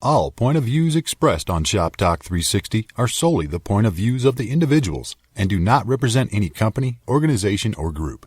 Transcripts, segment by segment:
All point of views expressed on Shop Talk 360 are solely the point of views of the individuals and do not represent any company, organization, or group.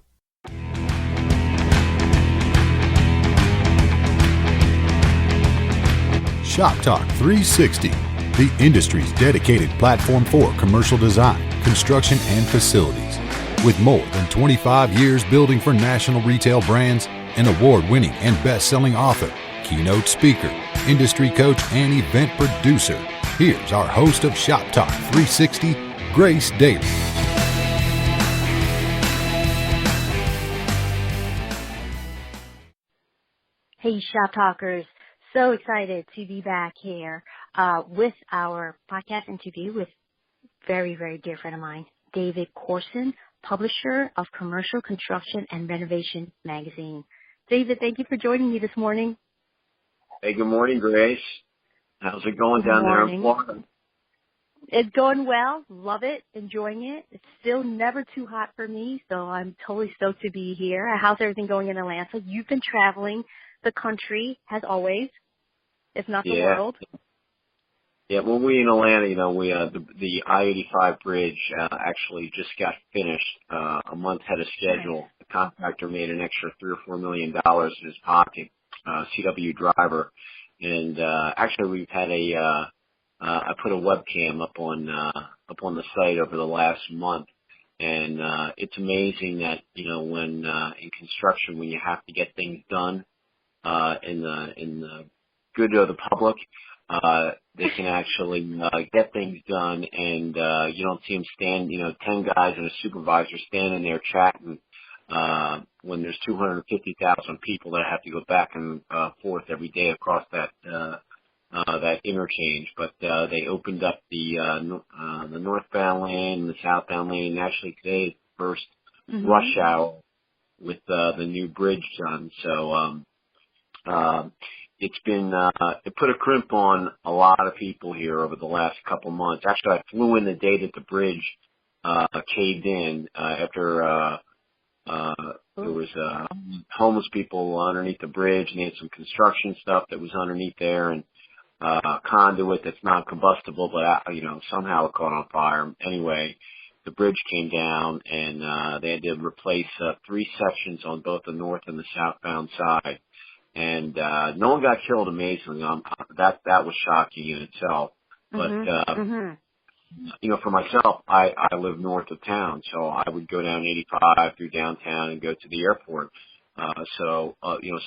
Shop Talk 360, the industry's dedicated platform for commercial design, construction, and facilities. With more than 25 years building for national retail brands, an award-winning and best-selling author, keynote speaker, industry coach, and event producer, here's our host of Shop Talk 360, Grace Daly. Hey, Shop Talkers. So excited to be back here with our podcast interview with very, very dear friend of mine, David Corson, publisher of Commercial Construction and Renovation magazine. David, thank you for joining me this morning. Hey, good morning, Grace. How's it going down there in Florida? It's going well. Love it. Enjoying it. It's still never too hot for me, so I'm totally stoked to be here. How's everything going in Atlanta? You've been traveling the country, as always, if not the world. Yeah, well, we in Atlanta, the I-85 bridge actually just got finished a month ahead of schedule. The contractor made an extra $3 or $4 million in his pocket, CW driver. And actually, we've had I put a webcam up on the site over the last month. And it's amazing that, when in construction, when you have to get things done in the good of the public, they can actually get things done, and you don't see them 10 guys and a supervisor standing there chatting when there's 250,000 people that have to go back and forth every day across that interchange. But they opened up the northbound lane and the southbound lane. Actually, today is the first rush hour with the new bridge done. So it's been it put a crimp on a lot of people here over the last couple months. Actually, I flew in the day that the bridge caved in after there was homeless people underneath the bridge, and they had some construction stuff that was underneath there, and conduit that's not combustible, but somehow it caught on fire. Anyway, the bridge came down, and they had to replace 3 sections on both the north and the southbound side. And no one got killed, amazingly. That was shocking in itself. But for myself, I live north of town, so I would go down 85 through downtown and go to the airport. So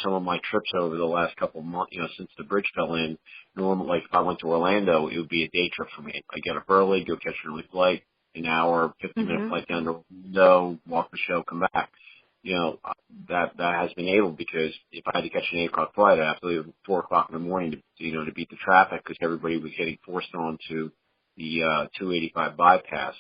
some of my trips over the last couple of months, since the bridge fell in, normally, like if I went to Orlando, it would be a day trip for me. I get up early, go catch an early flight, an hour, 15-minute flight down to Orlando, walk the show, come back. That has been able, because if I had to catch an 8 o'clock flight, I'd have to leave at 4 o'clock in the morning to beat the traffic, because everybody was getting forced onto the 285 bypass.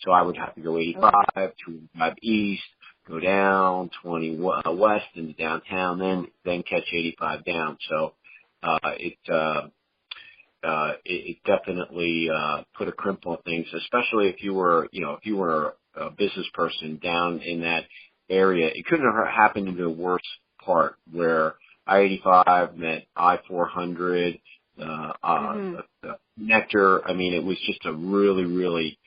So I would have to go 85, 285 east, go down 20 west into downtown, then catch 85 down. So it definitely put a crimp on things, especially if you were a business person down in that area. It couldn't have happened in the worst part, where I-85 met I-400, the connector. I mean, it was just a really, really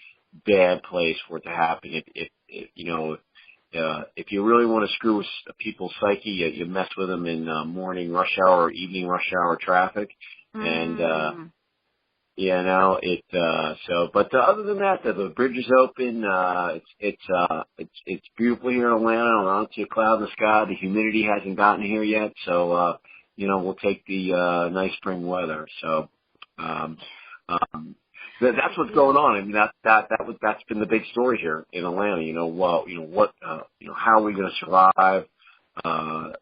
bad place for it to happen. If you really want to screw with people's psyche, you mess with them in morning rush hour or evening rush hour traffic, and but other than that, the bridge is open. It's beautiful here in Atlanta. I don't see a cloud in the sky. The humidity hasn't gotten here yet, so we'll take the nice spring weather. So that's what's going on. I mean, that's been the big story here in Atlanta. How are we going to survive? But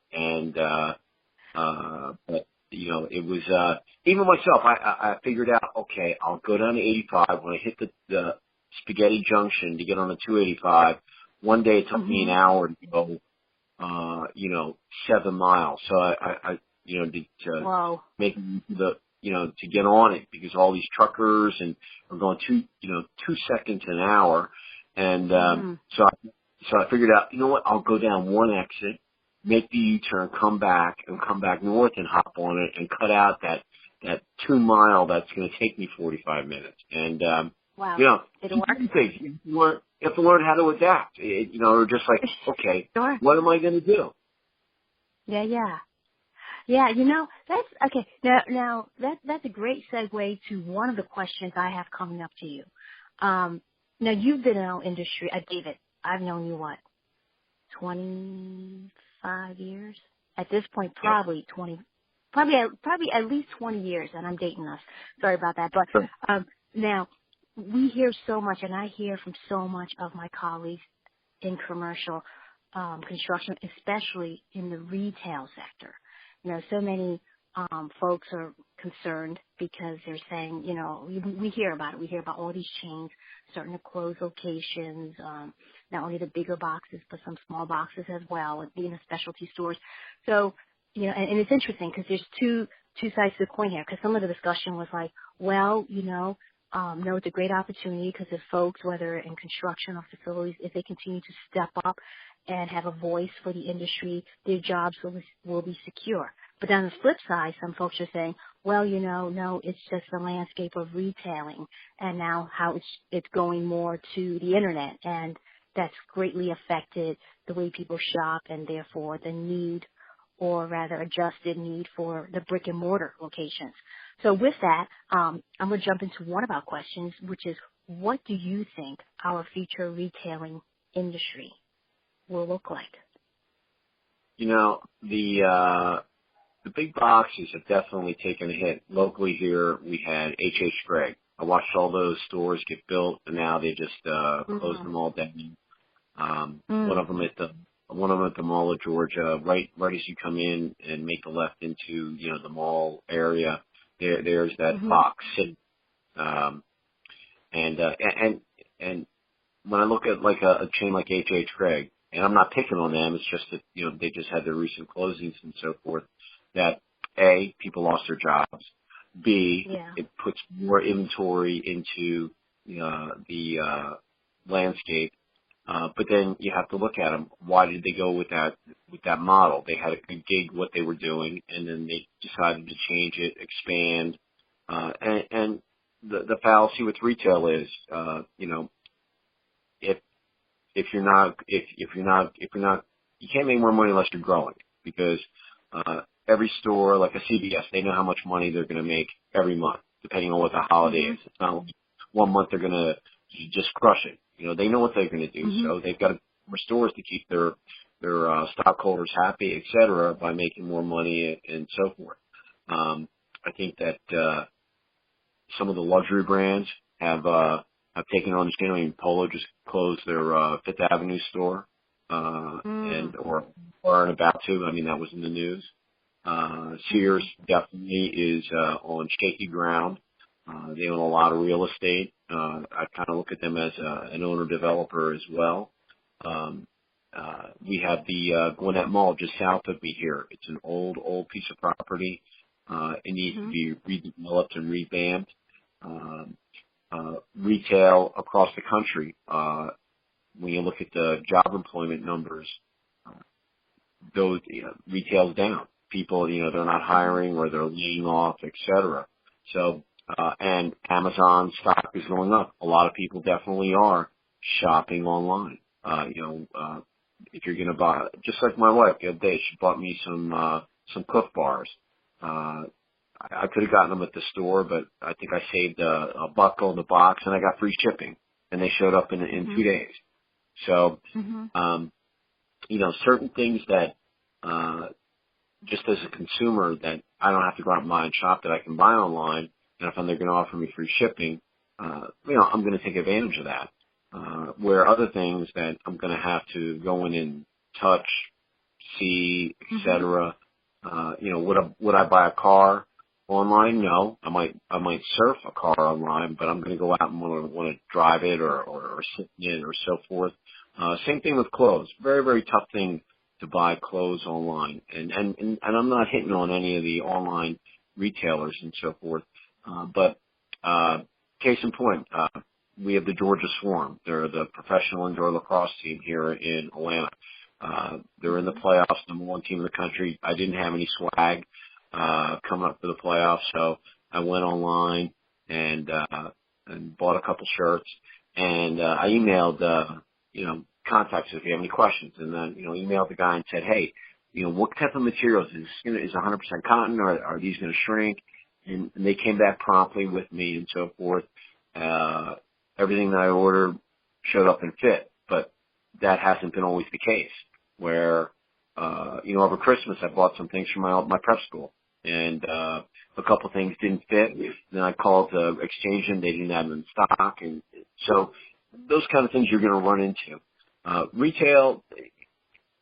it was even myself. I figured out, okay, I'll go down to 85 when I hit the Spaghetti Junction to get on the 285. One day it took me an hour to go, 7 miles. So I make to get on it, because all these truckers and are going 2 seconds an hour. And, so I figured out, I'll go down one exit, make the U-turn, come back north and hop on it and cut out that 2-mile that's going to take me 45 minutes. And, wow. you know, It'll work. You have to learn how to adapt. You know, or just like, okay, sure. what am I going to do? Yeah, yeah. Yeah, you know, that's okay. Now that's a great segue to one of the questions I have coming up to you. Now you've been in our industry, David. I've known you 25 years at this point, probably 20, probably at least 20 years, and I'm dating us. Sorry about that, but now we hear so much, and I hear from so much of my colleagues in commercial construction, especially in the retail sector. You know, so many folks are concerned because they're saying, you know, we hear about it. We hear about all these chains starting to close locations, not only the bigger boxes, but some small boxes as well, and being the specialty stores. So, you know, and it's interesting because there's two sides to the coin here, because some of the discussion was like, well, you know, no, it's a great opportunity because if folks, whether in construction or facilities, if they continue to step up and have a voice for the industry, their jobs will be secure. But on the flip side, some folks are saying, well, you know, no, it's just the landscape of retailing and now how it's going more to the internet, and that's greatly affected the way people shop and therefore the need, or rather adjusted need, for the brick and mortar locations. So with that, I'm going to jump into one of our questions, which is, what do you think our future retailing industry will look like? You know, the big boxes have definitely taken a hit. Locally here, we had H.H. Gregg. I watched all those stores get built, and now they just closed them all down. One of them at the Mall of Georgia, right as you come in and make a left into, you know, the mall area. There's that box sitting. And when I look at like a chain like H.H. Gregg, and I'm not picking on them, it's just that, you know, they just had their recent closings and so forth, that A, people lost their jobs. B, it puts more inventory into the landscape. But then you have to look at them. Why did they go with that model? They had a good gig what they were doing, and then they decided to change it, expand. And the fallacy with retail is, you know, if you're not, you can't make more money unless you're growing, because every store, like a CVS, they know how much money they're going to make every month, depending on what the holiday is. It's not like one month they're going to just crush it. You know, they know what they're going to do, so they've got more stores to keep their stockholders happy, et cetera, by making more money and so forth. I think that some of the luxury brands have taken on the scale. I mean, Polo just closed their Fifth Avenue store, and or are about to. I mean, that was in the news. Sears definitely is on shaky ground. They own a lot of real estate. I kind of look at them as an owner-developer as well. We have the Gwinnett Mall just south of me here. It's an old piece of property. It needs to be redeveloped and revamped. Retail across the country, when you look at the job employment numbers, those retail's down. People, you know, they're not hiring or they're laying off, et cetera. So, and Amazon stock is going up. A lot of people definitely are shopping online. If you're going to buy, just like my wife the other day, she bought me some Cliff Bars. I could have gotten them at the store, but I think I saved a buck on the box, and I got free shipping, and they showed up in 2 days. So, you know, certain things that, just as a consumer, that I don't have to go out and buy and shop, that I can buy online, and if they're going to offer me free shipping, you know, I'm going to take advantage of that. Where other things that I'm going to have to go in and touch, see, et cetera. You know, would I buy a car online? No. I might surf a car online, but I'm going to go out and want to drive it or sit in it or so forth. Same thing with clothes. Very, very tough thing to buy clothes online. And I'm not hitting on any of the online retailers and so forth. But case in point, we have the Georgia Swarm. They're the professional indoor lacrosse team here in Atlanta. They're in the playoffs, number one team in the country. I didn't have any swag coming up for the playoffs, so I went online and bought a couple shirts, and I emailed contacts if you have any questions, and then emailed the guy and said, hey, what type of materials is 100% cotton, or are these going to shrink? And they came back promptly with me and so forth. Everything that I ordered showed up and fit, but that hasn't been always the case. Where over Christmas I bought some things for my prep school, and a couple things didn't fit. Then I called to exchange them; they didn't have them in stock, and so those kind of things you're going to run into. Retail,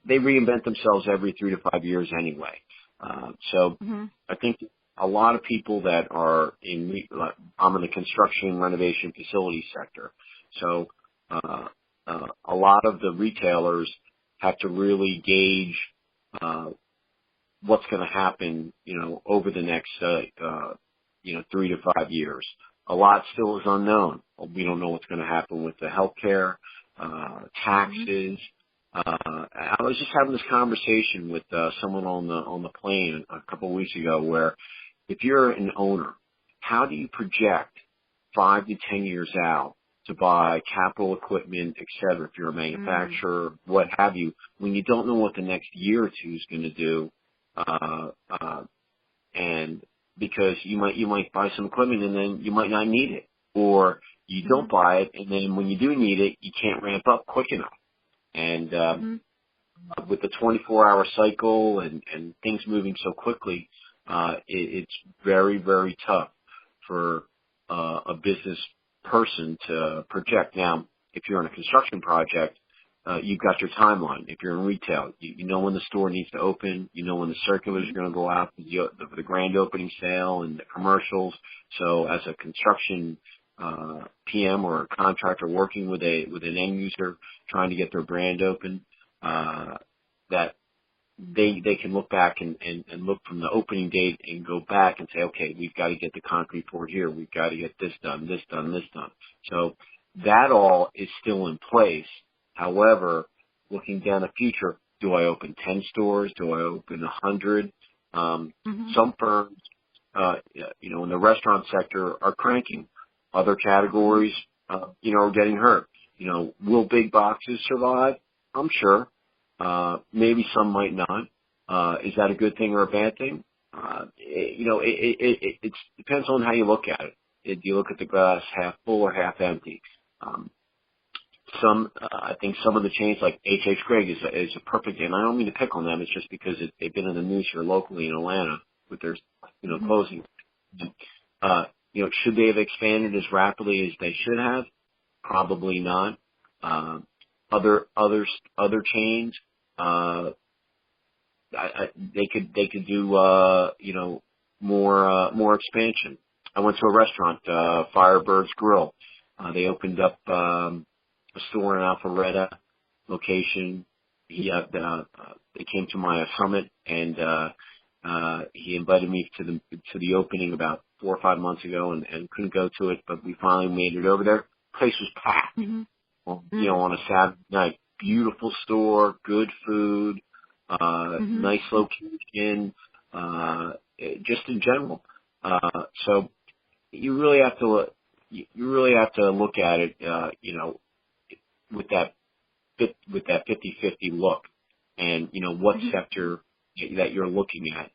they reinvent themselves every 3 to 5 years anyway. So I think a lot of people that are I'm in the construction renovation facility sector. So a lot of the retailers have to really gauge what's going to happen, over the next 3 to 5 years. A lot still is unknown. We don't know what's going to happen with the healthcare, taxes. I was just having this conversation with someone on the plane a couple of weeks ago, where if you're an owner, how do you project 5 to 10 years out to buy capital equipment, et cetera, if you're a manufacturer, what have you, when you don't know what the next year or two is going to do, and because you might buy some equipment and then you might not need it, or you don't buy it and then when you do need it, you can't ramp up quick enough. And with the 24-hour cycle and things moving so quickly, it's very, very tough for a business person to project. Now, if you're in a construction project, you've got your timeline. If you're in retail, you know when the store needs to open. You know when the circulars are going to go out, the grand opening sale and the commercials. So as a construction PM or a contractor working with an end user trying to get their brand open, that they can look back and look from the opening date and go back and say, okay, we've got to get the concrete poured here. We've got to get this done, this done, this done. So that all is still in place. However, looking down the future, do I open 10 stores? Do I open 100? Some firms, in the restaurant sector are cranking. Other categories, are getting hurt. Will big boxes survive? I'm sure. Maybe some might not. Is that a good thing or a bad thing? It depends on how you look at it. Do you look at the glass half full or half empty? I think some of the chains like H.H. Gregg is a perfect, and I don't mean to pick on them. It's just because they've been in the news here locally in Atlanta with their, closing. Should they have expanded as rapidly as they should have? Probably not. Other chains, they could do, more expansion. I went to a restaurant, Firebird's Grill. They opened up, a store in Alpharetta location. They came to my summit and, he invited me to the opening about 4 or 5 months ago and couldn't go to it, but we finally made it over there. Place was packed. On a Saturday night. Beautiful store, good food, nice location, just in general. So you really have to look at it, with that 50-50 look, and what sector that you're looking at.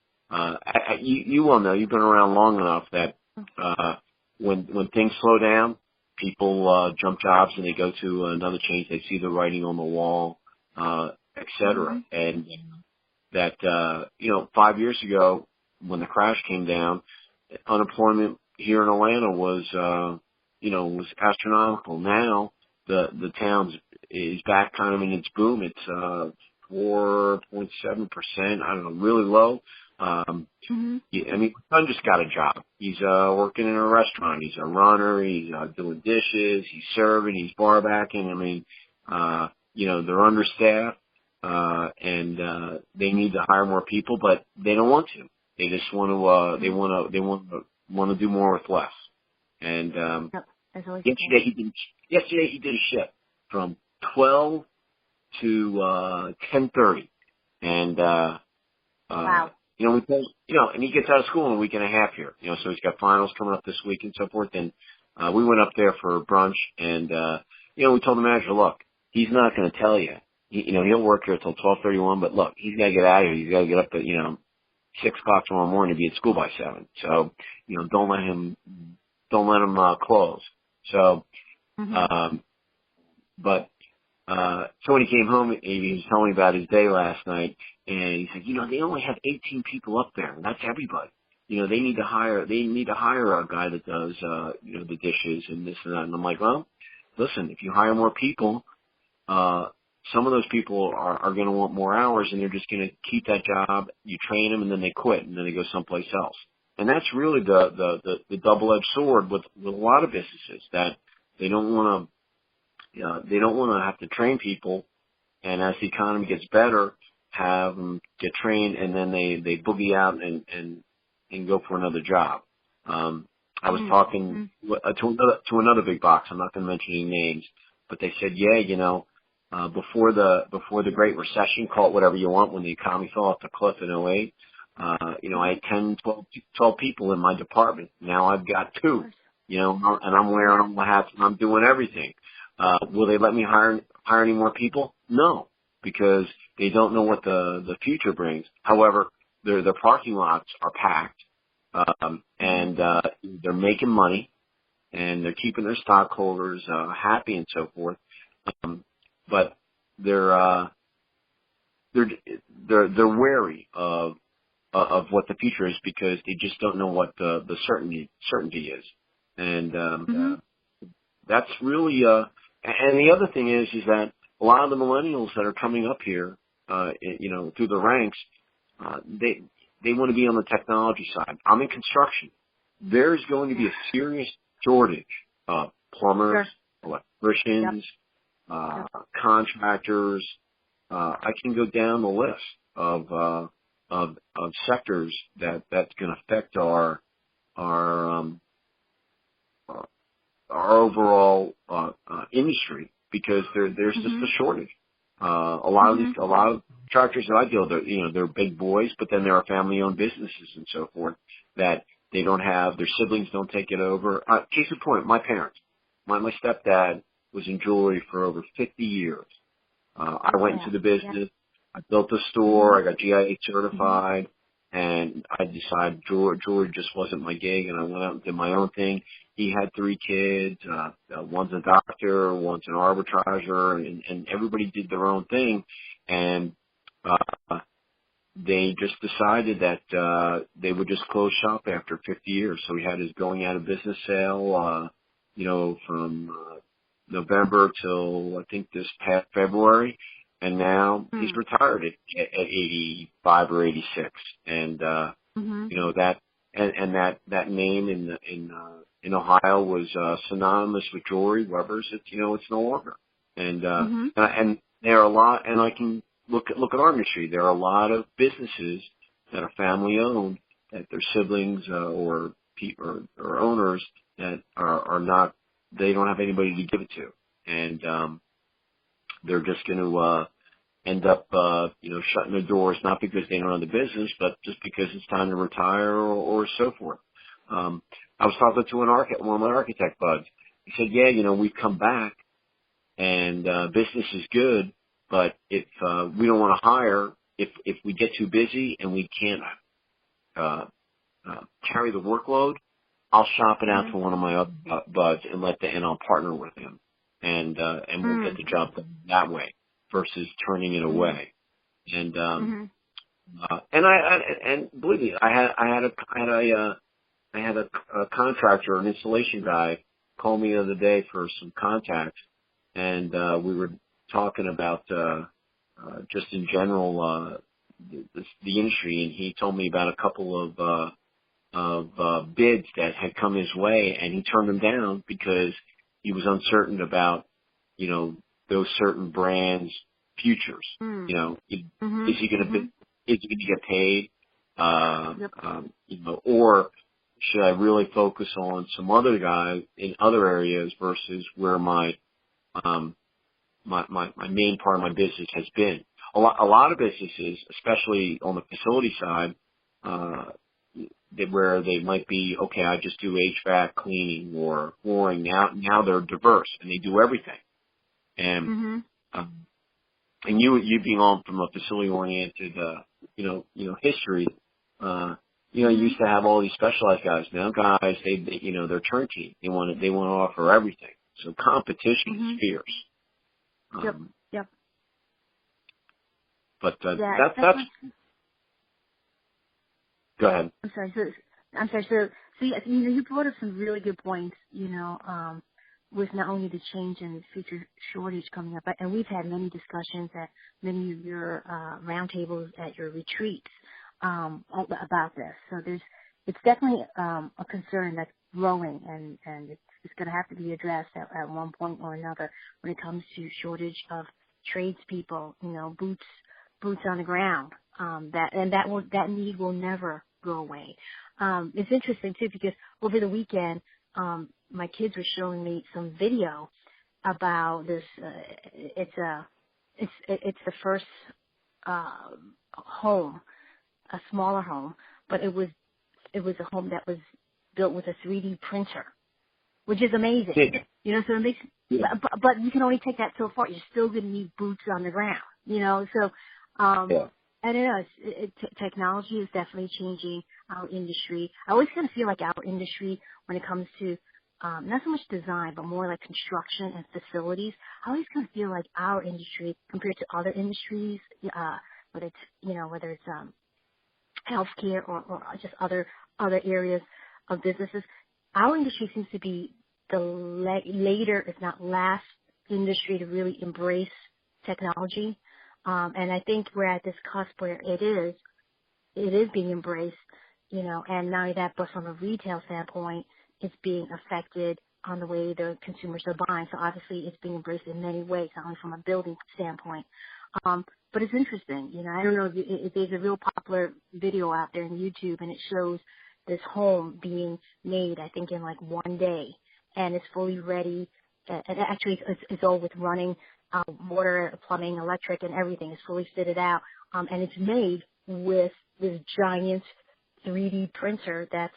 You will know, you've been around long enough that when things slow down, people jump jobs and they go to another chain. They see the writing on the wall, et cetera. And that 5 years ago, when the crash came down, unemployment here in Atlanta was astronomical. Now the town is back kind of in its boom. It's 4.7%. I don't know, really low. I mean, my son just got a job. He's working in a restaurant. He's a runner. He's doing dishes. He's serving. He's bar backing. I mean, they're understaffed, and they need to hire more people, but they don't want to. They just want to. They want to do more with less. And yesterday he did a shift from 12 to 10:30, and wow. and he gets out of school in a week and a half here, so he's got finals coming up this week and so forth. And, we went up there for brunch and, we told the manager, look, he's not going to tell you. He'll work here till 12:31, but look, he's got to get out of here. He's got to get up at, 6 o'clock tomorrow morning to be at school by 7. So, don't let him close. So, so when he came home, he was telling me about his day last night, and he said, they only have 18 people up there, and that's everybody. They need to hire a guy that does, the dishes and this and that. And I'm like, well, listen, if you hire more people, some of those people are going to want more hours, and they're just going to keep that job. You train them, and then they quit, and then they go someplace else. And that's really the double-edged sword with a lot of businesses, that they don't want to have to train people, and as the economy gets better, have them get trained, and then they boogie out and go for another job. I was talking to another big box. I'm not going to mention any names, but they said, before the Great Recession, call it whatever you want, when the economy fell off the cliff in '08, I had 10, 12 people in my department. Now I've got 2, and I'm wearing all the hats and I'm doing everything. Will they let me hire any more people? No, because they don't know what the future brings. However, their parking lots are packed, and they're making money, and they're keeping their stockholders happy and so forth. But they're wary of what the future is, because they just don't know what the certainty is, and that's really and the other thing is that a lot of the millennials that are coming up here, through the ranks, they want to be on the technology side. I'm in construction. There's going to be a serious shortage of plumbers, electricians, contractors. I can go down the list of sectors that's going to affect our overall industry, because there's just a shortage. A lot of contractors that I deal with, they're big boys, but then there are family-owned businesses and so forth that they don't have, their siblings don't take it over. Case in point, my parents. My stepdad was in jewelry for over 50 years. I went into the business. I built a store. I got GIA certified, and I decided jewelry just wasn't my gig, and I went out and did my own thing. He had 3 kids. One's a doctor, one's an arbitrager, and everybody did their own thing. And they just decided that they would just close shop after 50 years. So he had his going out of business sale, from November till I think this past February, and now he's retired at 85 or 86. And that name in Ohio was synonymous with jewelry. Weber's, it's no longer. And there are a lot, and I can look at our industry. There are a lot of businesses that are family owned, that their siblings or owners that are not, they don't have anybody to give it to, and they're just going to end up shutting their doors, not because they don't know the business, but just because it's time to retire or so forth. I was talking to one of my architect buds. He said, we've come back and business is good, but if we don't want to hire, if we get too busy and we can't carry the workload, I'll shop it out to one of my other buds and I'll partner with him, and we'll get the job done that way versus turning it away. And and believe me, I had a contractor, an installation guy, call me the other day for some contacts, and we were talking about just in general the industry, and he told me about a couple of bids that had come his way, and he turned them down because he was uncertain about those certain brands' futures. Is he going to get paid? Or should I really focus on some other guy in other areas versus where my main part of my business has been? A lot of businesses, especially on the facility side, where they might be, okay, I just do HVAC, cleaning, or flooring. Now they're diverse and they do everything. And and you being on from a facility oriented, history, you used to have all these specialized guys. Now guys, they they're turnkey. They want to offer everything. So competition is fierce. Yep. But that's. Go ahead. I'm sorry. So you brought up some really good points. With not only the change and future shortage coming up, and we've had many discussions at many of your roundtables at your retreats about this. So it's definitely a concern that's growing, and it's going to have to be addressed at one point or another when it comes to shortage of tradespeople. Boots on the ground. That need will never go away. It's interesting too because over the weekend, my kids were showing me some video about this. It's the first home, a smaller home, but it was a home that was built with a 3D printer, which is amazing. So it makes. But you can only take that so far. You're still going to need boots on the ground. So. I don't know. Technology is definitely changing our industry. I always kind of feel like our industry, when it comes to not so much design, but more like construction and facilities, I always kind of feel like our industry compared to other industries, whether it's healthcare or just other areas of businesses, our industry seems to be the later, if not last, industry to really embrace technology. And I think we're at this cusp where it is being embraced, and not only that, but from a retail standpoint, it's being affected on the way the consumers are buying. So obviously it's being embraced in many ways, not only from a building standpoint. But it's interesting, I don't know if there's a real popular video out there on YouTube, and it shows this home being made, I think, in like one day, and it's fully ready. And actually it's all with running water, plumbing, electric, and everything is fully fitted out. And it's made with this giant 3D printer that's,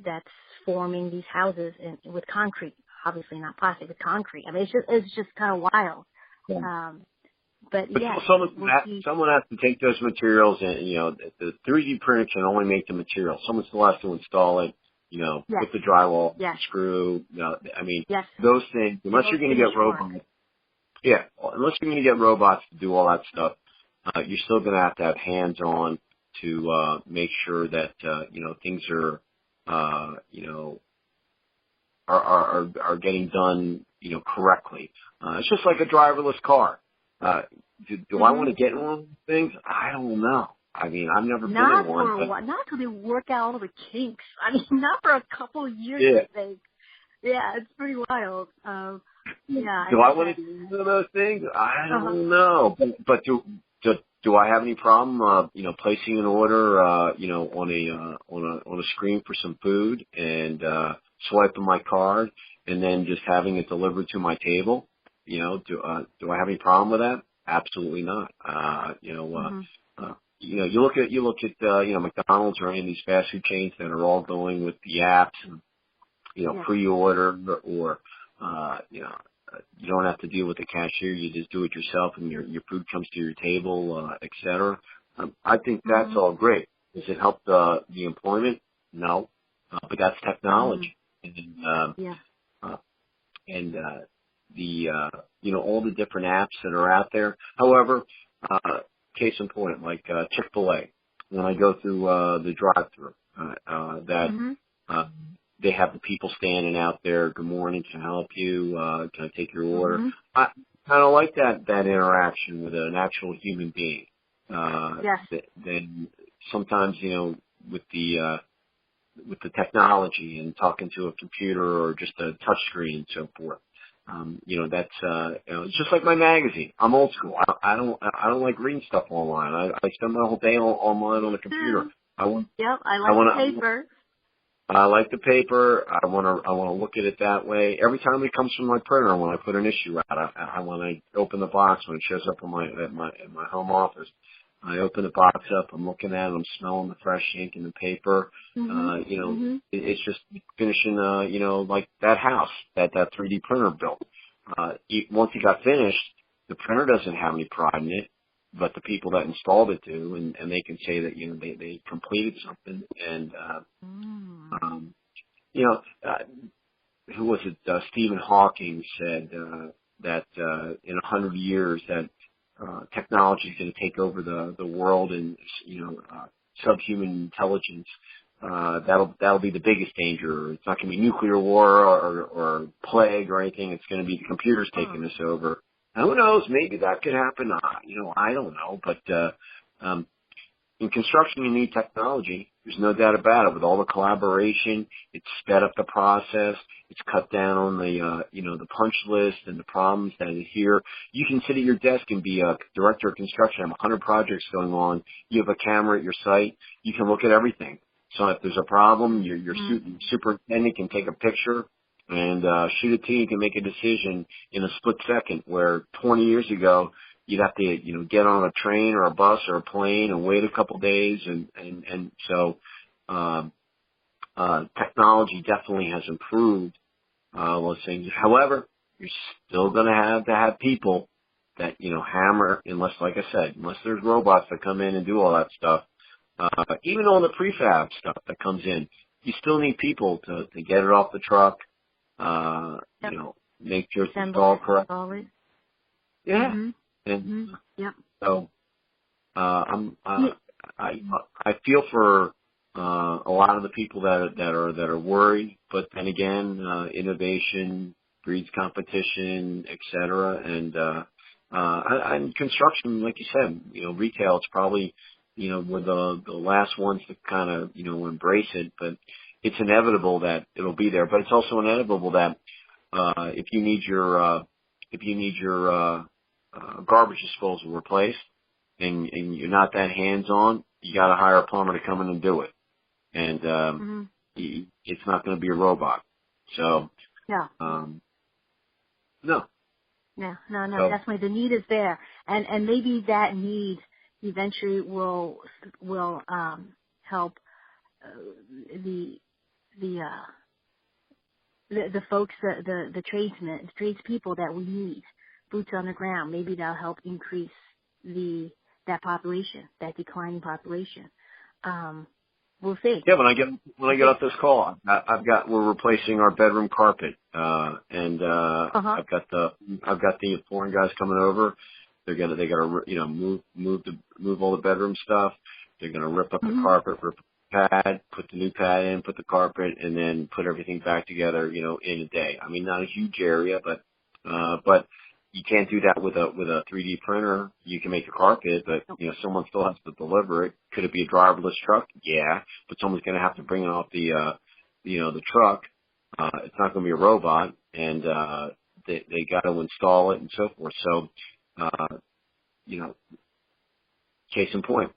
that's forming these houses with concrete. Obviously not plastic, with concrete. I mean, it's just kind of wild. Yeah. But yeah, someone has to take those materials, and the 3D printer can only make the material. Someone still has to install it. Put the drywall, screw, those things, unless you're going to get robots. Yeah, unless you're going to get robots to do all that stuff, you're still going to have hands-on to make sure that, things are getting done, correctly. It's just like a driverless car. Do I want to get in one of these things? I don't know. I mean, I've never been in one. Not until they work out all the kinks. I mean, not for a couple of years. Yeah. It's pretty wild. Do I want to do one of those things? I don't know. But do I have any problem, placing an order, on a screen for some food and swiping my card and then just having it delivered to my table? Do I have any problem with that? Absolutely not. You look at McDonald's or any of these fast food chains that are all going with the apps and, pre-order or, you don't have to deal with the cashier. You just do it yourself and your food comes to your table, et cetera. I think that's all great. Does it help the employment? No. But that's technology. And all the different apps that are out there. However, case in point, like Chick-fil-A, when I go through the drive-thru, they have the people standing out there. Good morning, can I help you? Can I take your order? I kind of like that interaction with an actual human being. Then sometimes, with the technology and talking to a computer or just a touch screen and so forth. That's it's just like my magazine. I'm old school. I don't like reading stuff online. I spend my whole day online on the computer. I like the paper. I like the paper. I want to look at it that way. Every time it comes from my printer, when I put an issue out, when I open the box, when it shows up in my home office, I open the box up, I'm looking at it, I'm smelling the fresh ink and the paper. It's just finishing, like that house that 3D printer built. Once it got finished, the printer doesn't have any pride in it, but the people that installed it do, and they can say that, they completed something. And, who was it? Stephen Hawking said, that, in 100 years that, technology is going to take over the world, and subhuman intelligence. That'll be the biggest danger. It's not going to be nuclear war or plague or anything. It's going to be the computers taking us over. And who knows? Maybe that could happen. I don't know. But in construction, you need technology. There's no doubt about it. With all the collaboration, it's sped up the process. It's cut down on the, the punch list and the problems that are here. You can sit at your desk and be a director of construction, have 100 projects going on. You have a camera at your site. You can look at everything. So if there's a problem, your superintendent can take a picture and shoot it to you. You can make a decision in a split second, where 20 years ago, you'd have to, get on a train or a bus or a plane and wait a couple days. And so, technology definitely has improved, those things. However, you're still going to have people that, hammer, unless there's robots that come in and do all that stuff. Even all the prefab stuff that comes in, you still need people to get it off the truck, make sure it's installed correctly. Yeah. And so, I feel for a lot of the people that are worried, but then again, innovation breeds competition, et cetera. And construction, like you said, retail, it's probably, we're the last ones to kind of, embrace it, but it's inevitable that it'll be there. But it's also inevitable that if you need your garbage disposal replaced, and you're not that hands-on, you got to hire a plumber to come in and do it. And it's not going to be a robot. So no, so, definitely the need is there, and maybe that need eventually will help the folks, the tradesmen, the tradespeople that we need, boots on the ground. Maybe that'll help increase that population, that declining population. We'll see. Yeah, when I get off this call, we're replacing our bedroom carpet, and I've got the flooring guys coming over. They gotta move all the bedroom stuff. They're gonna rip up the carpet, rip up the pad, put the new pad in, put the carpet, and then put everything back together, in a day. I mean, not a huge area, but you can't do that with a 3D printer. You can make a carpet, but someone still has to deliver it. Could it be a driverless truck? Yeah, but someone's going to have to bring it off the truck. It's not going to be a robot, and they got to install it and so forth. So, case in point,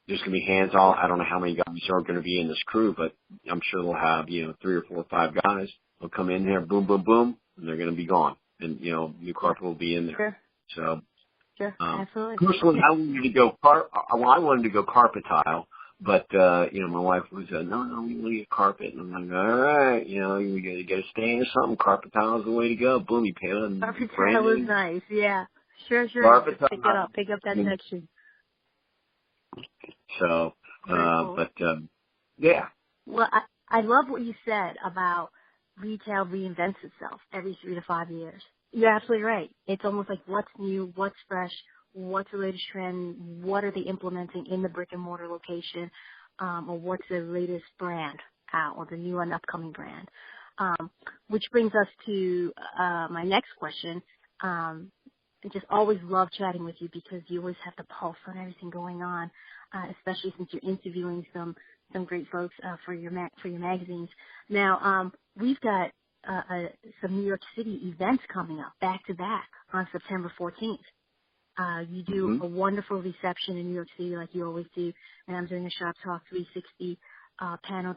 there's going to be hands on. I don't know how many guys are going to be in this crew, but I'm sure they'll have 3 or 4 or 5 guys. They'll come in there, boom, boom, boom, and they're going to be gone. And, new carpet will be in there. Sure. So, absolutely. Personally, I wanted to go carpet tile, but, my wife was, no, we want to get carpet. And I'm like, all right, you get a stain or something. Carpet tile is the way to go. Boom, you paint it. Carpet tile is nice, yeah. Sure. Carpet tile. Pick up that section. So, cool. Yeah. Well, I love what you said about retail reinvents itself every 3 to 5 years. You're absolutely right. It's almost like what's new, what's fresh, what's the latest trend, what are they implementing in the brick and mortar location, or what's the latest brand out, or the new and upcoming brand. Which brings us to my next question. I just always love chatting with you because you always have the pulse on everything going on, especially since you're interviewing some great folks for your magazines. Now, we've got some New York City events coming up back to back on September 14th. You do a wonderful reception in New York City like you always do, and I'm doing a Shop Talk 360 panel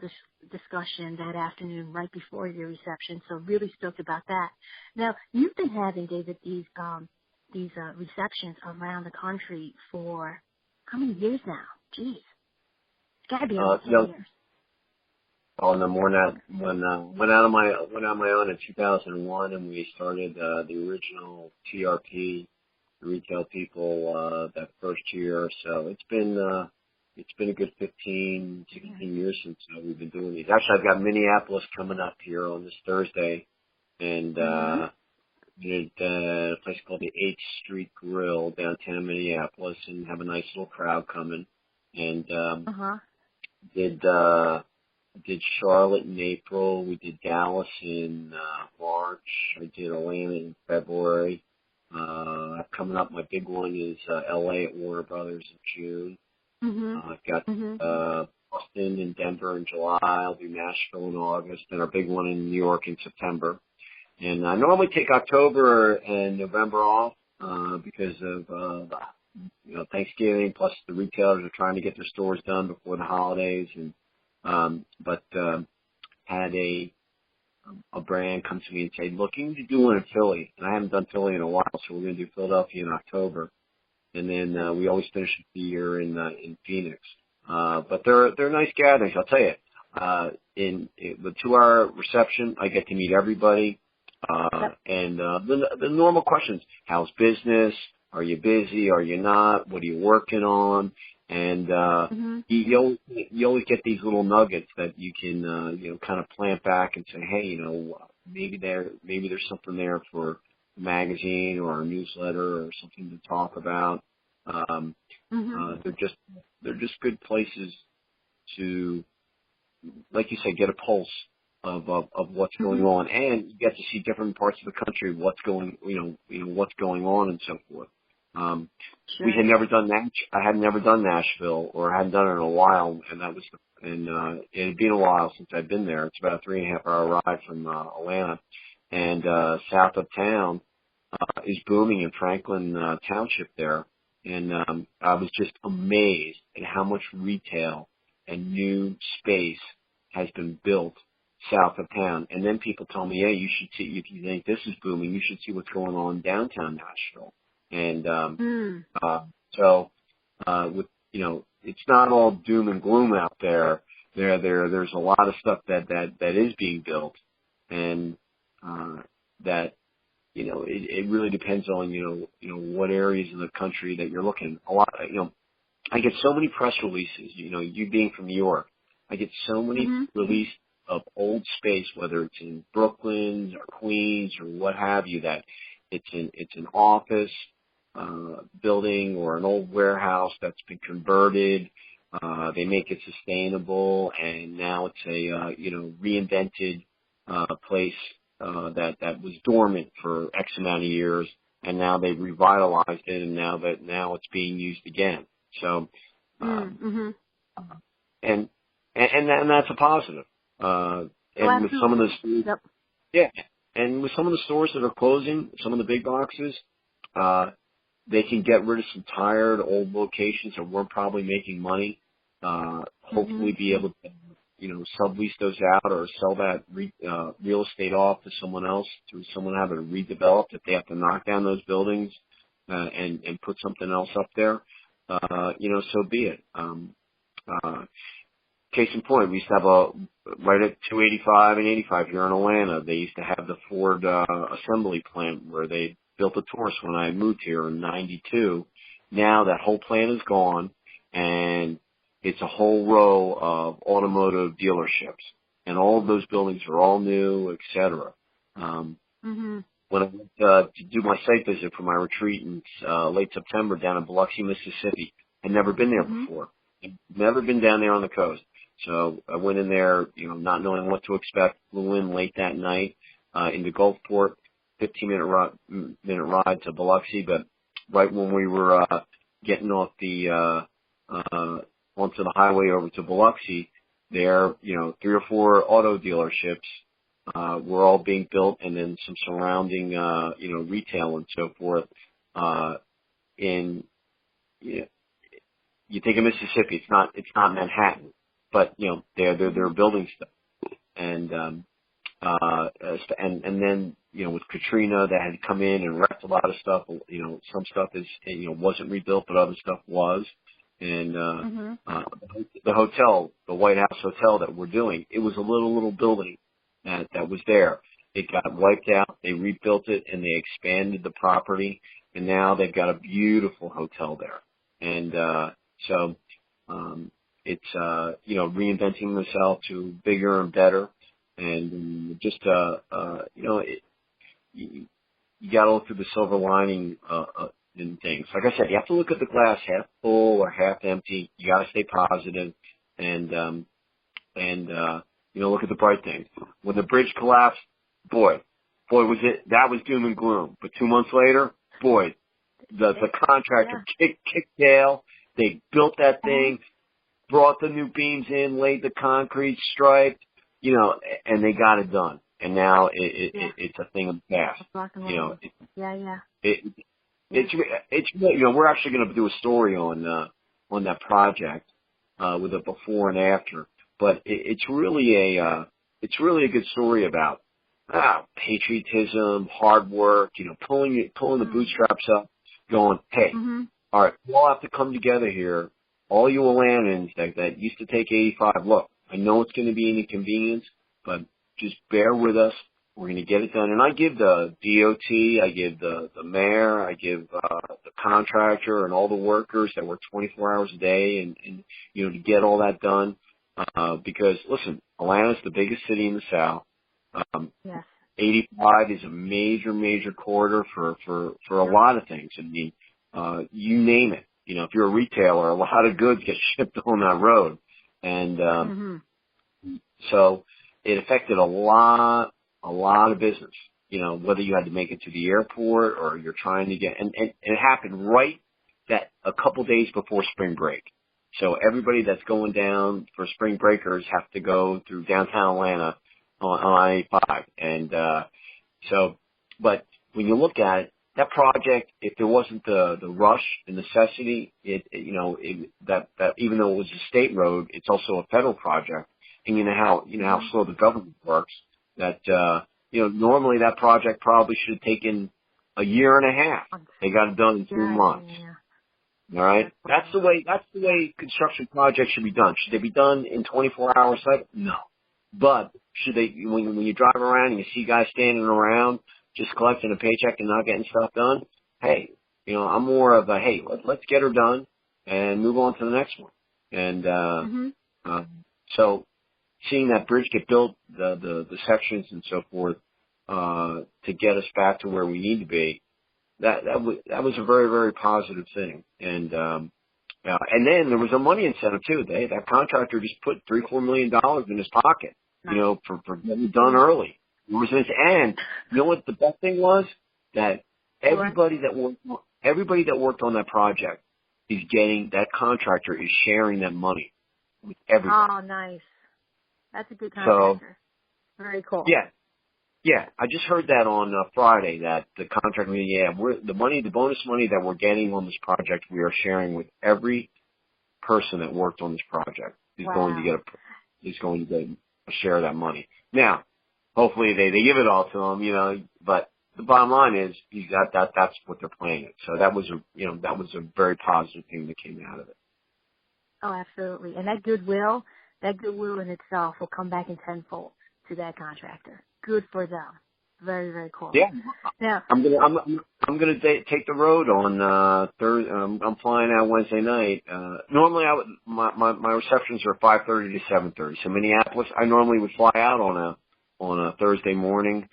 discussion that afternoon right before your reception. So really stoked about that. Now, you've been having, David, these receptions around the country for How many years now? Jeez. It's got to be over 10 years. Oh, no more than that. Went out on my own in 2001, and we started the original TRP, the retail people, that first year. So it's been a good 15, 16 years since we've been doing these. Actually, I've got Minneapolis coming up here on this Thursday, and did a place called the 8th Street Grill downtown Minneapolis, and have a nice little crowd coming. And did Charlotte in April. We did Dallas in March. I did Atlanta in February. Coming up, my big one is LA at Warner Brothers in June. I've got Boston and Denver in July. I'll do Nashville in August, and our big one in New York in September. And I normally take October and November off because of Thanksgiving. Plus, the retailers are trying to get their stores done before the holidays. And but had a brand come to me and say, "Looking to do one in Philly," and I haven't done Philly in a while, so we're going to do Philadelphia in October. And then we always finish the year in Phoenix. But they're nice gatherings, I'll tell you. In the 2-hour reception, I get to meet everybody. And the normal questions: how's business? Are you busy? Are you not? What are you working on? And you always get these little nuggets that you can kind of plant back and say, hey, maybe there's something there for a magazine or a newsletter or something to talk about. They're just good places to, like you said, get a pulse of what's going on, and you get to see different parts of the country, what's going on and so forth. Sure. We had never done I had never done Nashville, or I hadn't done it in a while, and it had been a while since I'd been there. It's about a 3.5-hour ride from Atlanta, and south of town is booming in Franklin Township there, and I was just amazed at how much retail and new space has been built south of town. And then people tell me, hey, you should see, if you think this is booming, you should see what's going on in downtown Nashville. And with it's not all doom and gloom out there. There's a lot of stuff that is being built, and that it really depends on what areas of the country that you're looking. A lot, I get so many press releases. You being from New York, I get so many releases of old space, whether it's in Brooklyn or Queens or what have you, that it's an office building or an old warehouse that's been converted. They make it sustainable, and now it's a reinvented place that was dormant for X amount of years, and now they've revitalized it, and now it's being used again. So, and that's a positive. And with some of the and with some of the stores that are closing, some of the big boxes, they can get rid of some tired old locations that weren't probably making money. Hopefully, be able to sublease those out or sell that real estate off to someone else, to someone having it redeveloped if they have to knock down those buildings and put something else up there. So be it. Case in point, we used to have right at 285 and 85 here in Atlanta, they used to have the Ford assembly plant where they built a Taurus when I moved here in 92. Now that whole plant is gone, and it's a whole row of automotive dealerships, and all of those buildings are all new, et cetera. When I went to do my site visit for my retreat in late September down in Biloxi, Mississippi, I'd never been there before. Never been down there on the coast. So I went in there, not knowing what to expect, flew in late that night into Gulfport, 15-minute ride to Biloxi. But right when we were getting off the onto the highway over to Biloxi, there, 3 or 4 auto dealerships were all being built, and then some surrounding, retail and so forth. You think of Mississippi, it's not Manhattan, but they're building stuff, and then with Katrina, that had come in and wrecked a lot of stuff. Some stuff is wasn't rebuilt, but other stuff was. And the hotel, the White House Hotel that we're doing, it was a little building that was there. It got wiped out. They rebuilt it and they expanded the property, and now they've got a beautiful hotel there. And so it's reinventing themselves to bigger and better, and just you got to look through the silver lining in things. Like I said, you have to look at the glass half full or half empty. You got to stay positive, and look at the bright things. When the bridge collapsed, boy, was it, that was doom and gloom. But 2 months later, boy, the contractor kicked tail. They built that thing, brought the new beams in, laid the concrete, striped, and they got it done. And now it's a thing of the past. It's we're actually going to do a story on that project with a before and after. But it's really a good story about patriotism, hard work, pulling the bootstraps up, going, hey, all right, we all have to come together here. All you Atlanteans that used to take 85, look, I know it's going to be an inconvenience, but just bear with us. We're going to get it done. And I give the DOT, I give the mayor, I give the contractor and all the workers that work 24 hours a day and to get all that done. Because, listen, Atlanta's the biggest city in the South. 85 is a major corridor for a lot of things. I mean, you name it. If you're a retailer, a lot of goods get shipped on that road. And so it affected a lot of business, whether you had to make it to the airport or you're trying to get, and it happened right that a couple days before spring break. So everybody that's going down for spring breakers have to go through downtown Atlanta on I-85. And, but when you look at it, that project, if there wasn't the rush, the necessity, that even though it was a state road, it's also a federal project. And how slow the government works, that, normally that project probably should have taken a year and a half. They got it done in 2 months. All right. That's the way construction projects should be done. Should they be done in 24-hour cycle? No. But should they, when you drive around and you see guys standing around just collecting a paycheck and not getting stuff done, hey, I'm more of a, hey, let's get her done and move on to the next one. And, so seeing that bridge get built, the sections and so forth, to get us back to where we need to be, that was a very, very positive thing. And then there was a money incentive too. That contractor just put $3-4 million in his pocket, for getting done early. And you know what the best thing was? That everybody that worked on that project is getting, that contractor is sharing that money with everybody. Oh, nice. That's a good contractor. So, very cool. Yeah. I just heard that on Friday that the contractor, the bonus money that we're getting on this project, we are sharing with every person that worked on this project. He's going to get a share of that money. Now, hopefully they give it all to him, but the bottom line is that's what they're playing it. So that was a very positive thing that came out of it. Oh, absolutely. And that goodwill in itself will come back in tenfold to that contractor. Good for them. Very, very cool. Yeah. Now, I'm gonna take the road on Thursday. I'm flying out Wednesday night. Normally my receptions are 5:30 to 7:30. So Minneapolis, I normally would fly out on a Thursday morning,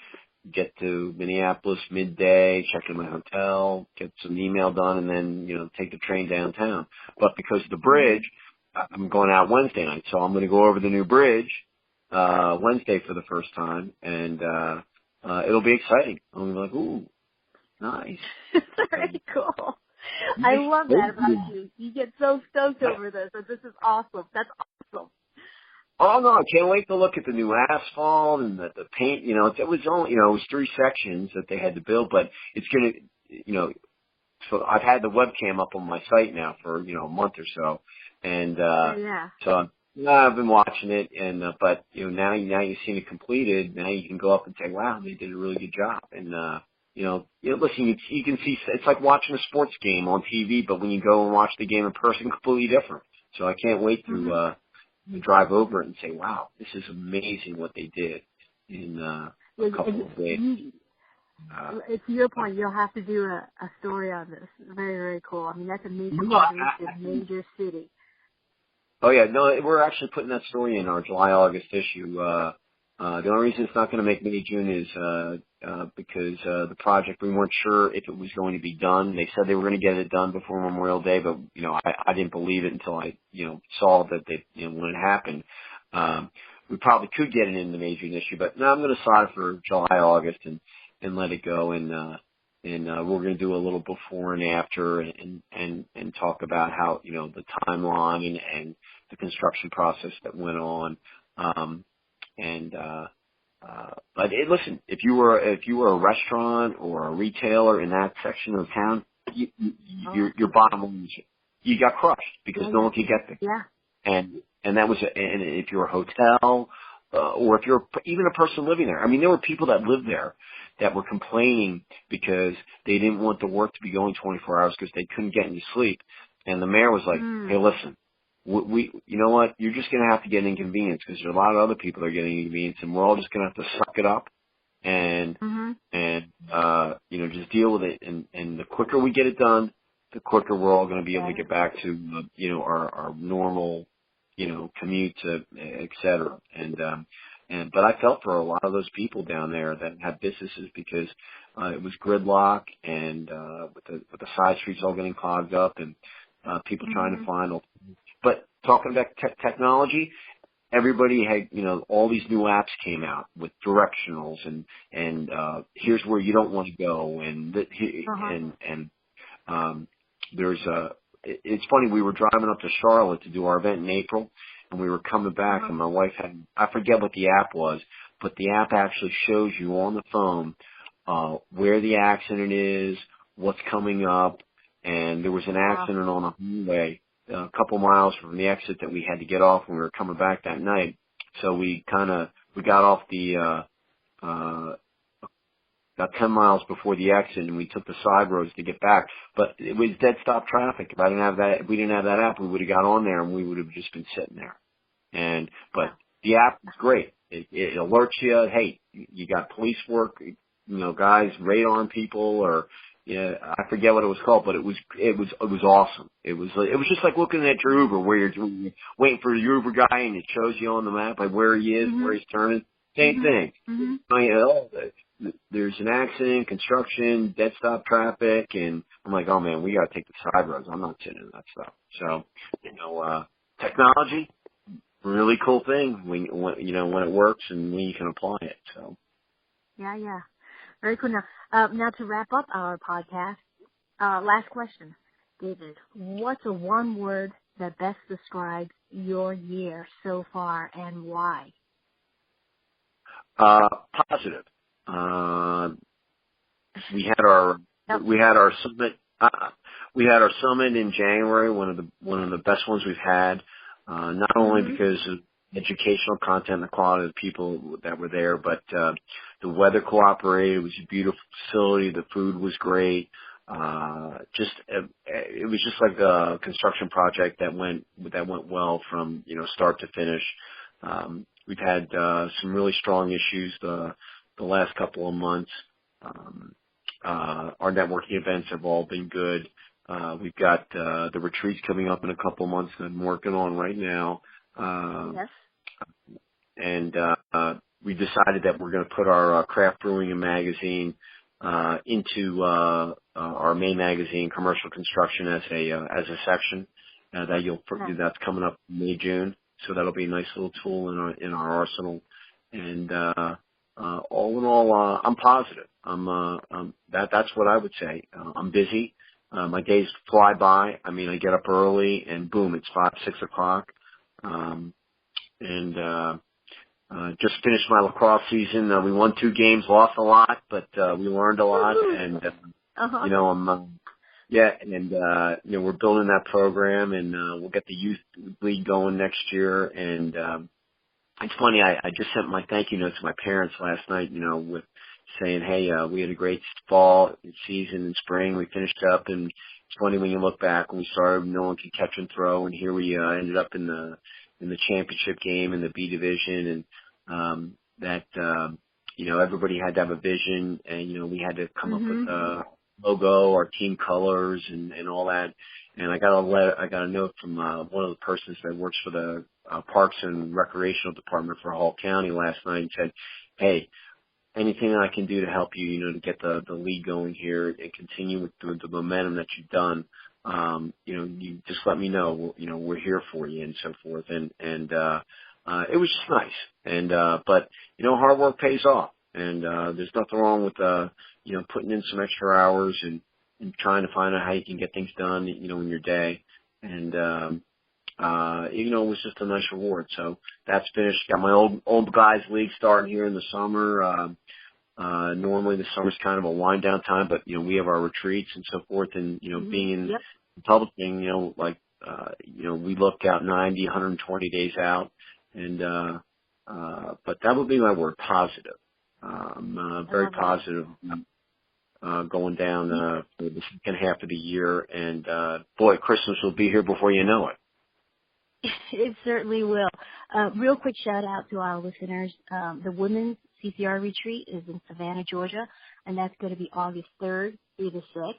get to Minneapolis midday, check in my hotel, get some email done, and then take the train downtown. But because of the bridge, I'm going out Wednesday night, so I'm going to go over the new bridge Wednesday for the first time, and it'll be exciting. I'm like, ooh, nice. Very cool. I love that about you. You get so stoked over this, and this is awesome. That's awesome. Oh no, I can't wait to look at the new asphalt and the paint. It was only, it was 3 sections that they had to build, but it's going to, so I've had the webcam up on my site now for, a month or so. And, so I've been watching it, and, but, now you've seen it completed. Now you can go up and say, wow, they did a really good job. And, listen, you can see it's like watching a sports game on TV, but when you go and watch the game in person, completely different. So I can't wait to drive over it and say, wow, this is amazing what they did in a couple of days. To your point, you'll have to do a story on this. Very, very cool. I mean, that's a major major city. Oh, yeah. No, we're actually putting that story in our July-August issue. The only reason it's not going to make May-June is because the project, we weren't sure if it was going to be done. They said they were going to get it done before Memorial Day, but, I didn't believe it until I, saw that when it happened. We probably could get it in the May-June issue, but no, I'm going to slide it for July-August and let it go, and we're going to do a little before and after and talk about how, the timeline and the construction process that went on. But listen, if you were a restaurant or a retailer in that section of town, your bottom line, you got crushed because no one could get there. Yeah. And that was, and if you're a hotel, or if you're even a person living there. I mean, there were people that lived there that were complaining because they didn't want the work to be going 24 hours because they couldn't get any sleep. And the mayor was like, hey, listen, you know what? You're just going to have to get inconvenienced because there's a lot of other people that are getting inconvenienced, and we're all just going to have to suck it up and just deal with it. And the quicker we get it done, the quicker we're all going to be able to get back to, our normal, commute, et cetera. But I felt for a lot of those people down there that had businesses because it was gridlock and with the side streets all getting clogged up and people trying to find. But talking about technology, everybody had, all these new apps came out with directionals and here's where you don't want to go it's funny, we were driving up to Charlotte to do our event in April, and we were coming back, and my wife I forget what the app was, but the app actually shows you on the phone where the accident is, what's coming up, and there was an accident on a highway a couple miles from the exit that we had to get off when we were coming back that night. So we got off about 10 miles before the exit, and we took the side roads to get back. But it was dead stop traffic. If we didn't have that app, we would have got on there and we would have just been sitting there. But the app is great. It alerts you, hey, you got police work, guys radar people, or I forget what it was called, but it was awesome. It was just like looking at your Uber, where you're waiting for your Uber guy and it shows you on the map like where he is, where he's turning. Same thing. There's an accident, construction, dead stop traffic, and I'm like, oh man, we got to take the side roads. I'm not sitting in that stuff. So, technology, really cool thing when it works and when you can apply it. So. Yeah. Very cool. Now to wrap up our podcast, last question, David. What's a one word that best describes your year so far and why? Positive. We had our summit. We had our summit in January. One of the best ones we've had. Not only because of educational content and the quality of the people that were there, but the weather cooperated. It was a beautiful facility. The food was great. It was just like a construction project that went well from start to finish. We've had some really strong issues the last couple of months. Our networking events have all been good. We've got the retreats coming up in a couple of months that I'm working on right now. Yes. And we decided that we're going to put our craft brewing and magazine into our main magazine, Commercial Construction, as a section that's coming up in May, June. So that'll be a nice little tool in our arsenal. And all in all, I'm positive. That's what I would say. I'm busy. My days fly by. I mean, I get up early and boom, it's 5, 6 o'clock. Just finished my lacrosse season. We won 2 games, lost a lot, but we learned a lot. And we're building that program, and we'll get the youth league going next year. And it's funny, I just sent my thank you note to my parents last night, with saying, hey, we had a great fall season and spring. We finished up, and it's funny when you look back when we started, no one could catch and throw, and here we ended up in the championship game in the B division, and everybody had to have a vision, and we had to come up with a logo, our team colors, and all that. And I got a note from one of the persons that works for the Parks and Recreational Department for Hall County last night, and said, hey, anything that I can do to help you, to get the league going here and continue with the momentum that you've done, you just let me know. We're here for you and so forth. And it was just nice. And but hard work pays off. And there's nothing wrong with putting in some extra hours and trying to find out how you can get things done, in your day. And it was just a nice reward. So that's finished. Got my old guys league starting here in the summer. Normally the summer's kind of a wind down time, but we have our retreats and so forth, and being in publishing, we look out 90, 120 days out, and but that would be my word, positive. Very positive. Going down for the second half of the year, and boy, Christmas will be here before you know it. It certainly will. Real quick shout out to our listeners. The Women's CCR Retreat is in Savannah, Georgia, and that's going to be August 3rd through the 6th.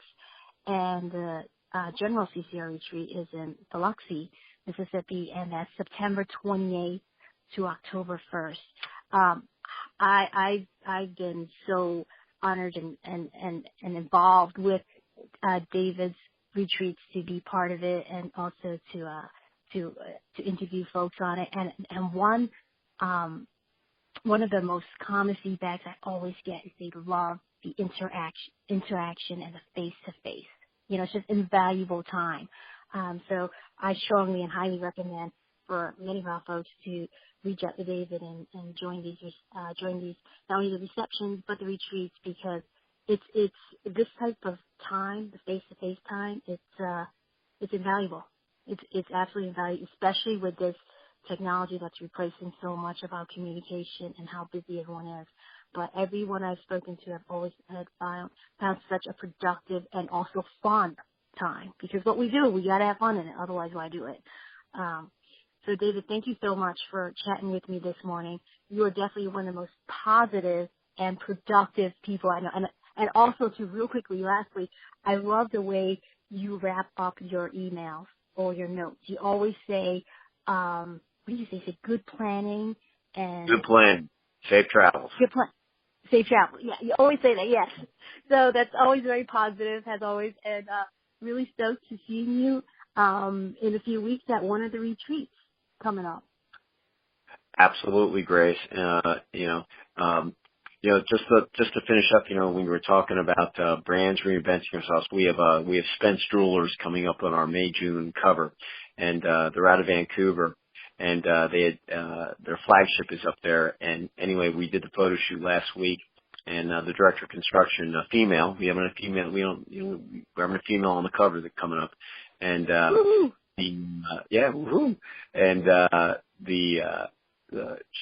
And the General CCR Retreat is in Biloxi, Mississippi, and that's September 28th to October 1st. I've been so honored and involved with David's retreats to be part of it, and also to interview folks on it. And one of the most common feedbacks I always get is they love the interaction and the face-to-face. It's just invaluable time. So I strongly and highly recommend for many of our folks to reach out to David and join these not only the receptions but the retreats, because it's this type of time, the face-to-face time, it's invaluable. It's absolutely invaluable, especially with this technology that's replacing so much of our communication and how busy everyone is. But everyone I've spoken to have always found such a productive and also fun time, because what we do, we got to have fun in it. Otherwise, why do it? So, David, thank you so much for chatting with me this morning. You are definitely one of the most positive and productive people I know. And also, too, real quickly, lastly, I love the way you wrap up your emails or your notes. You always say, what do you say? You say good planning and... Good plan. Safe travels. Good plan. Safe travel. Yeah, you always say that, yes. So that's always very positive, as always, and really stoked to see you in a few weeks at one of the retreats coming up. Absolutely, Grace. Just to finish up, when we were talking about brands reinventing ourselves, we have Spence Jewelers coming up on our May-June cover, and they're out of Vancouver, and they had their flagship is up there. And anyway, we did the photo shoot last week, and the director of construction, female, we're having a female on the cover that's coming up, and woohoo, and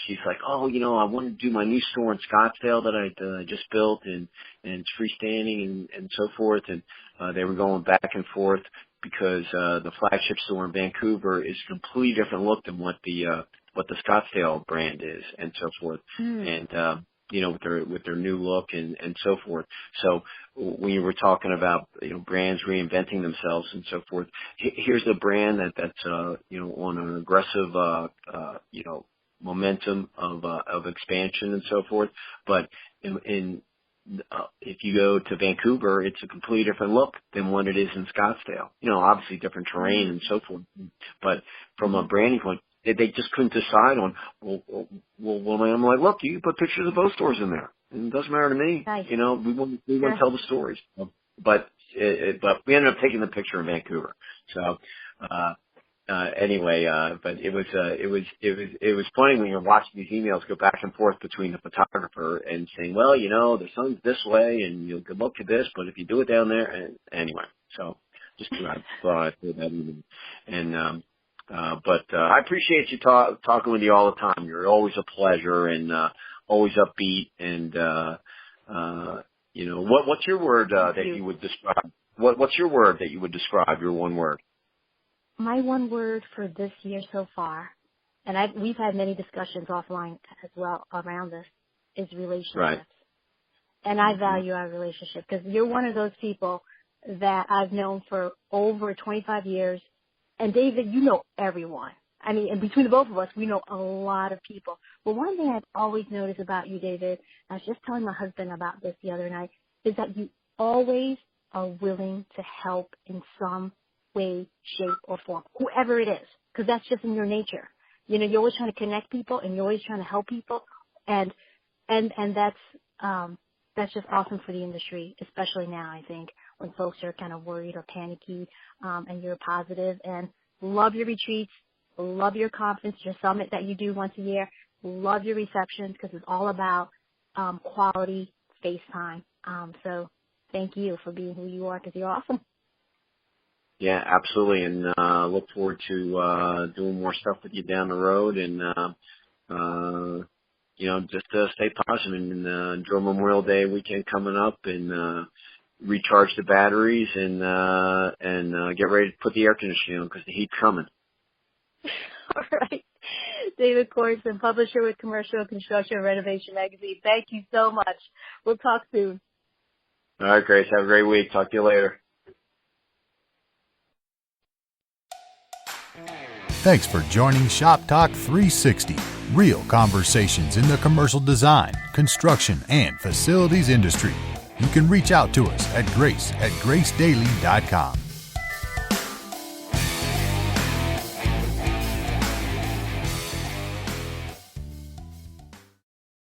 she's like, I want to do my new store in Scottsdale that I just built, and it's freestanding and so forth. And they were going back and forth because the flagship store in Vancouver is a completely different look than what the Scottsdale brand is, and so forth. And with their new look and so forth. So when you were talking about brands reinventing themselves and so forth, here's a brand that's on an aggressive momentum of expansion and so forth. But if you go to Vancouver, it's a completely different look than what it is in Scottsdale. Obviously different terrain and so forth. But from a branding point, they just couldn't decide on. Well, I'm like, look, you can put pictures of both stores in there. It doesn't matter to me. Nice. We want to tell the stories. But we ended up taking the picture in Vancouver. So. Anyway, but it was funny when you're watching these emails go back and forth between the photographer and saying, well, the sun's this way and good luck to this, but if you do it down there, and anyway, so just I thought I'd say that even. And but I appreciate you talking with you all the time. You're always a pleasure and always upbeat, and What's your word that you would describe? What's your word that you would describe? Your one word. My one word for this year so far, and we've had many discussions offline as well around this, is relationships. Right. And I value our relationship because you're one of those people that I've known for over 25 years. And David, you know everyone. I mean, and between the both of us, we know a lot of people. But one thing I've always noticed about you, David, I was just telling my husband about this the other night, is that you always are willing to help in some way, shape, or form, whoever it is, because that's just in your nature. You're always trying to connect people, and you're always trying to help people, and that's just awesome for the industry, especially now, I think, when folks are kind of worried or panicky, and you're positive. And love your retreats, love your conference, your summit that you do once a year, love your receptions because it's all about quality face time. So thank you for being who you are because you're awesome. Yeah, absolutely, and look forward to doing more stuff with you down the road, and just stay positive and enjoy Memorial Day weekend coming up, and recharge the batteries, and get ready to put the air conditioning on because the heat's coming. All right, David Corson, publisher with Commercial Construction and Renovation Magazine. Thank you so much. We'll talk soon. All right, Grace. Have a great week. Talk to you later. Thanks for joining Shop Talk 360, real conversations in the commercial design, construction, and facilities industry. You can reach out to us at grace@gracedaily.com.